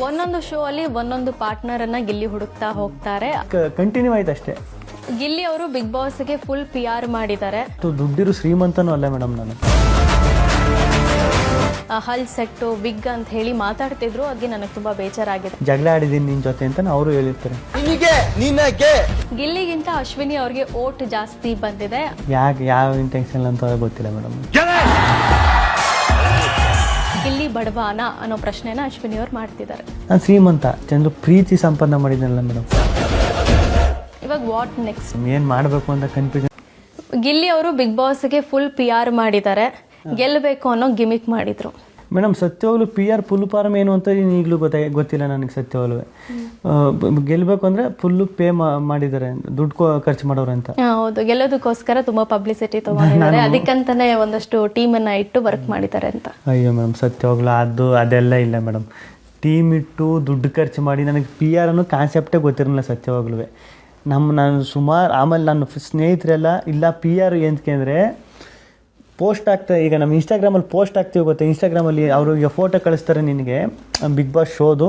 ಒಂದೊಂದು ಶೋ ಅಲ್ಲಿ ಒಂದೊಂದು ಪಾರ್ಟ್ನರ್ ಅನ್ನ ಗಿಲ್ಲಿ ಹುಡುಕ್ತಾ ಹೋಗ್ತಾರೆ. ಕಂಟಿನ್ಯೂ ಆಯ್ತು ಅಷ್ಟೇ. ಗಿಲ್ಲಿ ಅವರು ಬಿಗ್ ಬಾಸ್ಗೆ ಫುಲ್ PR ಮಾಡಿದ್ದಾರೆ. ದುಡ್ಡಿರು ಶ್ರೀಮಂತನೂ ಅಲ್ಲ ಮೇಡಮ್ ನಾನು. ಹಲ್ ಸೆಟ್ಟು ವಿಗ್ ಅಂತ ಹೇಳಿ ಮಾತಾಡ್ತಿದ್ರು. ಅದಕ್ಕೆ ನನಗೆ ತುಂಬಾ ಬೇಜಾರಾಗಿದೆ. ಜಗಳ ಆಡಿದ್ದೀನಿ ನಿನ್ ಜೊತೆ ಅಂತ ಅವರು ಹೇಳಿರ್ತಾರೆ. ಗಿಲ್ಲಿಗಿಂತ ಅಶ್ವಿನಿ ಅವ್ರಿಗೆ ಓಟ್ ಜಾಸ್ತಿ ಬಂದಿದೆ. ಯಾಕೆ ಯಾವ ಇಂಟೆನ್ಷನ್ ಅಂತ ಗೊತ್ತಿಲ್ಲ ಮೇಡಮ್. ಗಿಲ್ಲಿ ಬಡವಾನ ಅನ್ನೋ ಪ್ರಶ್ನೆನ ಅಶ್ವಿನಿ ಅವ್ರು ಮಾಡ್ತಿದ್ದಾರೆ. ನಾನು ಶ್ರೀಮಂತ ಚಂದ್ರು ಪ್ರೀತಿ ಸಂಪನ್ನ ಮಾಡಿದ್ನಲ್ಲ ಮೇಡಮ್. ಇವಾಗ ವಾಟ್ ನೆಕ್ಸ್ಟ್ ಏನ್ ಮಾಡಬೇಕು ಅಂತ ಕನ್ಫ್ಯೂಷನ್. ಗಿಲ್ಲಿ ಅವರು ಬಿಗ್ ಬಾಸ್ಗೆ ಫುಲ್ PR ಮಾಡಿದ್ದಾರೆ. ಗೆಲ್ಲಬೇಕು ಅನ್ನೋ ಗಿಮಿಕ್ ಮಾಡಿದ್ರು. ಮೇಡಮ್ ಸತ್ಯವಾಗ್ಲೂ PR ಫುಲ್ ಫಾರ್ಮ್ ಏನು ಅಂತ ಈಗಲೂ ಗೊತ್ತಿಲ್ಲ ನನಗೆ. ಸತ್ಯವಾಗ್ಲೂ ಗೆಲ್ಲಬೇಕು ಅಂದರೆ ಫುಲ್ಲು ಪೇ ಮಾಡಿದ್ದಾರೆ, ದುಡ್ಡು ಖರ್ಚು ಮಾಡೋರು ಅಂತ. ಹೌದು, ಗೆಲ್ಲೋದಕ್ಕೋಸ್ಕರ ತುಂಬ ಪಬ್ಲಿಸಿಟಿ ತಗೊಂಡಿದ್ದಾರೆ. ಅದಕ್ಕಂತಾನೆ ಒಂದಷ್ಟು ಟೀಮನ್ನು ಇಟ್ಟು ವರ್ಕ್ ಮಾಡಿದ್ದಾರೆ ಅಂತ. ಅಯ್ಯೋ ಮೇಡಮ್ ಸತ್ಯವಾಗ್ಲೂ ಅದೆಲ್ಲ ಇಲ್ಲ ಮೇಡಮ್. ಟೀಮ್ ಇಟ್ಟು ದುಡ್ಡು ಖರ್ಚು ಮಾಡಿ ನನಗೆ PR ಅನ್ನೋ ಕಾನ್ಸೆಪ್ಟೇ ಗೊತ್ತಿರಲಿಲ್ಲ ಸತ್ಯವಾಗ್ಲೂ. ನಾನು ಸುಮಾರು ಆಮೇಲೆ ನನ್ನ ಸ್ನೇಹಿತರೆಲ್ಲ ಇಲ್ಲ PR ಏನಕ್ಕೆ ಅಂದರೆ ಪೋಸ್ಟ್ ಆಗ್ತಾರೆ. ಈಗ ನಮ್ಮ ಇನ್ಸ್ಟಾಗ್ರಾಮಲ್ಲಿ ಪೋಸ್ಟ್ ಆಗ್ತೀವಿ ಗೊತ್ತಾ, ಇನ್ಸ್ಟಾಗ್ರಾಮಲ್ಲಿ ಅವರು ಈಗ ಫೋಟೋ ಕಳಿಸ್ತಾರೆ ನಿನಗೆ ಬಿಗ್ ಬಾಸ್ ಶೋದು.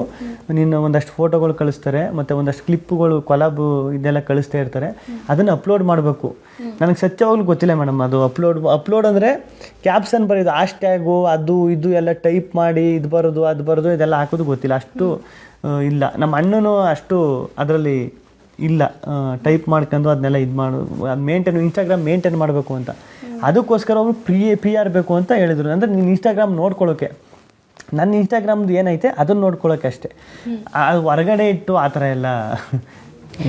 ನೀನು ಒಂದಷ್ಟು ಫೋಟೋಗಳು ಕಳಿಸ್ತಾರೆ ಮತ್ತು ಒಂದಷ್ಟು ಕ್ಲಿಪ್ಗಳು ಕೊಲಾಬ್ ಇದೆಲ್ಲ ಕಳಿಸ್ತಾ ಇರ್ತಾರೆ. ಅದನ್ನು ಅಪ್ಲೋಡ್ ಮಾಡಬೇಕು. ನನಗೆ ಸತ್ಯವಾಗ್ಲೂ ಗೊತ್ತಿಲ್ಲ ಮೇಡಮ್. ಅದು ಅಪ್ಲೋಡ್ ಅಂದರೆ ಕ್ಯಾಪ್ಷನ್ ಬರೋದು, ಹ್ಯಾಶ್ಟ್ಯಾಗು ಅದು ಇದು ಎಲ್ಲ ಟೈಪ್ ಮಾಡಿ ಇದು ಬರೋದು ಅದು ಬರೋದು ಇದೆಲ್ಲ ಹಾಕೋದು ಗೊತ್ತಿಲ್ಲ. ಅಷ್ಟು ಇಲ್ಲ. ನಮ್ಮ ಅಣ್ಣನೂ ಅಷ್ಟು ಅದರಲ್ಲಿ ಇಲ್ಲ. ಟೈಪ್ ಮಾಡ್ಕೊಂಡು ಅದನ್ನೆಲ್ಲ ಇದು ಮಾಡು ಇನ್ಸ್ಟಾಗ್ರಾಮ್ ಮೇಂಟೈನ್ ಮಾಡಬೇಕು ಅಂತ. ಅದಕ್ಕೋಸ್ಕರ ಅವರು PR ಬೇಕು ಅಂತ ಹೇಳಿದರು. ಅಂದರೆ ನೀನು ಇನ್ಸ್ಟಾಗ್ರಾಮ್ ನೋಡ್ಕೊಳ್ಳೋಕ್ಕೆ. ನನ್ನ ಇನ್ಸ್ಟಾಗ್ರಾಮ್ದು ಏನೈತೆ ಅದನ್ನು ನೋಡ್ಕೊಳ್ಳೋಕೆ ಅಷ್ಟೇ. ಅದು ಹೊರಗಡೆ ಇಟ್ಟು ಆ ಥರ ಎಲ್ಲ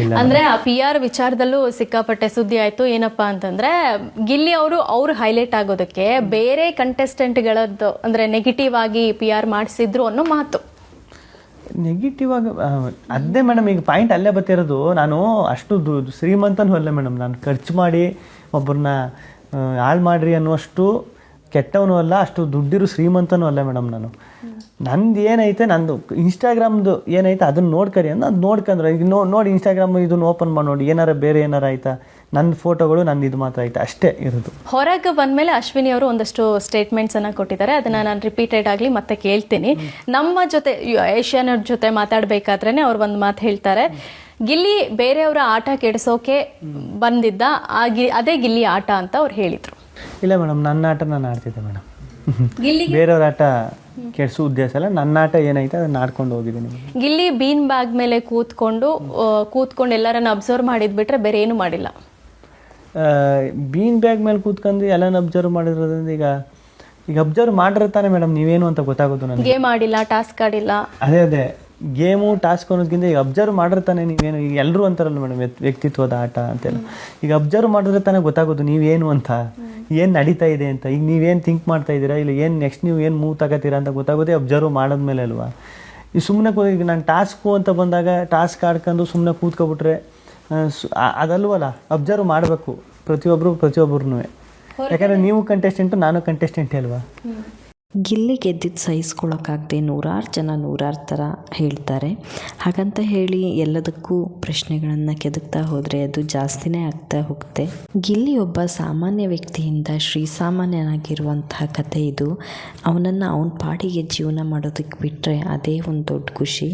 ಇಲ್ಲ. ಅಂದರೆ ಆ PR ವಿಚಾರದಲ್ಲೂ ಸಿಕ್ಕಾಪಟ್ಟೆ ಸುದ್ದಿ ಆಯಿತು. ಏನಪ್ಪ ಅಂತಂದರೆ ಗಿಲ್ಲಿ ಅವರು ಹೈಲೈಟ್ ಆಗೋದಕ್ಕೆ ಬೇರೆ ಕಂಟೆಸ್ಟೆಂಟ್ಗಳದ್ದು ಅಂದರೆ ನೆಗೆಟಿವ್ ಆಗಿ PR ಮಾಡಿಸಿದ್ರು ಅನ್ನೋ ಮಾತು. ನೆಗೆಟಿವ್ ಆಗಿ ಅದೇ ಮೇಡಮ್. ಈಗ ಪಾಯಿಂಟ್ ಅಲ್ಲೇ ಬರ್ತಿರೋದು. ನಾನು ಅಷ್ಟು ಶ್ರೀಮಂತನೂ ಅಲ್ಲ ಮೇಡಮ್. ನಾನು ಖರ್ಚು ಮಾಡಿ ಒಬ್ಬರನ್ನ ಹಾಳು ಮಾಡ್ರಿ ಅನ್ನುವಷ್ಟು ಕೆಟ್ಟವನು ಅಲ್ಲ, ಅಷ್ಟು ದುಡ್ಡಿರು ಶ್ರೀಮಂತನೂ ಅಲ್ಲ ಮೇಡಮ್. ನಂದು ಏನೈತೆ, ನಂದು ಇನ್ಸ್ಟಾಗ್ರಾಮ್ದು ಏನೈತೆ ಅದನ್ನು ನೋಡ್ಕರಿ ಅಂದ್ರೆ ಅದು ನೋಡ್ಕೊಂಡ್ರೆ ಈಗ ನೋಡಿ ಇನ್ಸ್ಟಾಗ್ರಾಮ್ ಇದನ್ನು ಓಪನ್ ಮಾಡಿ ನೋಡಿ, ಬೇರೆ ಏನಾರು ಆಯ್ತಾ, ನನ್ನ ಫೋಟೋಗಳು ನನ್ನ ಇದು ಮಾತ್ರ ಆಯ್ತಾ, ಅಷ್ಟೇ ಇರೋದು. ಹೊರಗೆ ಬಂದಮೇಲೆ ಅಶ್ವಿನಿ ಅವರು ಒಂದಷ್ಟು ಸ್ಟೇಟ್ಮೆಂಟ್ಸನ್ನು ಕೊಟ್ಟಿದ್ದಾರೆ. ಅದನ್ನು ನಾನು ರಿಪೀಟೆಡ್ ಆಗಲಿ ಮತ್ತೆ ಕೇಳ್ತೀನಿ. ನಮ್ಮ ಜೊತೆ ಏಷ್ಯಾನೆಟ್ ಜೊತೆ ಮಾತಾಡಬೇಕಾದ್ರೇ ಅವ್ರು ಒಂದು ಮಾತು ಹೇಳ್ತಾರೆ. ಗಿಲ್ಲಿ ಬೇರೆಯವರ ಆಟ ಕೆಡಿಸೋಕೆ ಬಂದಿದ್ದ, ಅದೇ ಗಿಲ್ಲಿ ಆಟ ಅಂತ ಅವ್ರು ಹೇಳಿದರು. ಇಲ್ಲ ಮೇಡಮ್, ನನ್ನ ಆಟ ನಾನು ಆಡ್ತಿದ್ದೆ ಮೇಡಮ್. ಬೇರೆಯವ್ರ ಆಟ ಕೆಡಿಸೋ ಉದ್ದೇಶ ಅಲ್ಲ. ನನ್ನ ಆಟ ಏನೈತೆ ಅದನ್ನ ಆಡ್ಕೊಂಡು ಹೋಗಿದ್ದೀನಿ. ಗಿಲ್ಲಿ ಬೀನ್ ಬ್ಯಾಗ್ ಮೇಲೆ ಕೂತ್ಕೊಂಡು ಎಲ್ಲರನ್ನ ಅಬ್ಸರ್ವ್ ಮಾಡಿದ್ಬಿಟ್ರೆ ಬೇರೆ ಏನು ಮಾಡಿಲ್ಲ. ಬೀನ್ ಬ್ಯಾಗ್ ಮೇಲೆ ಕೂತ್ಕೊಂಡು ಎಲ್ಲನ ಅಬ್ಸರ್ವ್ ಮಾಡಿರೋದ್ರಿಂದ ಈಗ ಅಬ್ಸರ್ವ್ ಮಾಡಿರ್ತಾನೆ ಮೇಡಮ್. ನೀವೇನು ಅಂತ ಗೊತ್ತಾಗೋದು ನನಗೆ. ಗೇಮ್ ಆಡಿಲ್ಲ, ಟಾಸ್ಕ್ ಆಡಿಲ್ಲ. ಅದೇ ಗೇಮು ಟಾಸ್ಕ್ ಅನ್ನೋದಕ್ಕಿಂತ ಈಗ ಅಬ್ಸರ್ವ್ ಮಾಡಿರ್ತಾನೆ. ನೀವೇನು ಈಗ ಎಲ್ಲರೂ ಅಂತಾರಲ್ಲ ಮೇಡಮ್ ವ್ಯಕ್ತಿತ್ವದ ಆಟ ಅಂತೆಲ್ಲ. ಈಗ ಅಬ್ಸರ್ವ್ ಮಾಡಿದ್ರೆ ತಾನೇ ಗೊತ್ತಾಗೋದು ನೀವೇನು ಅಂತ, ಏನು ನಡೀತಾ ಇದೆ ಅಂತ. ಈಗ ನೀವೇನು ಥಿಂಕ್ ಮಾಡ್ತಾ ಇದ್ದೀರಾ, ಇಲ್ಲ ಏನು ನೆಕ್ಸ್ಟ್ ನೀವು ಏನು ಮೂವ್ ತಗೋತೀರಾ ಅಂತ ಗೊತ್ತಾಗೋದೇ ಅಬ್ಸರ್ವ್ ಮಾಡಿದ್ಮೇಲೆ ಅಲ್ವಾ. ಈ ಸುಮ್ಮನೆ ಈಗ ನಾನು ಟಾಸ್ಕು ಅಂತ ಬಂದಾಗ ಟಾಸ್ಕ್ ಆಡ್ಕೊಂಡು ಸುಮ್ಮನೆ ಕೂತ್ಕೊಬಿಟ್ರೆ ಅದಲ್ವಲ್ಲ. ಅಬ್ಸರ್ವ್ ಮಾಡಬೇಕು ಪ್ರತಿಯೊಬ್ಬರನ್ನೂ. ಯಾಕಂದರೆ ನೀವು ಕಂಟೆಸ್ಟೆಂಟು, ನಾನು ಕಂಟೆಸ್ಟೆಂಟೇ ಅಲ್ವಾ. ಗಿಲ್ಲಿ ಗೆದ್ದಿದ್ದು ಸಹಿಸ್ಕೊಳ್ಳೋಕ್ಕಾಗದೆ ನೂರಾರು ಜನ ನೂರಾರು ಥರ ಹೇಳ್ತಾರೆ. ಹಾಗಂತ ಹೇಳಿ ಎಲ್ಲದಕ್ಕೂ ಪ್ರಶ್ನೆಗಳನ್ನು ಕೆದಕ್ತಾ ಹೋದರೆ ಅದು ಜಾಸ್ತಿನೇ ಆಗ್ತಾ ಹೋಗುತ್ತೆ. ಗಿಲ್ಲಿ ಒಬ್ಬ ಸಾಮಾನ್ಯ ವ್ಯಕ್ತಿಯಿಂದ ಶ್ರೀಸಾಮಾನ್ಯನಾಗಿರುವಂತಹ ಕಥೆ ಇದು. ಅವನನ್ನು ಅವನ ಪಾಡಿಗೆ ಜೀವನ ಮಾಡೋದಕ್ಕೆ ಬಿಟ್ಟರೆ ಅದೇ ಒಂದು ದೊಡ್ಡ ಖುಷಿ.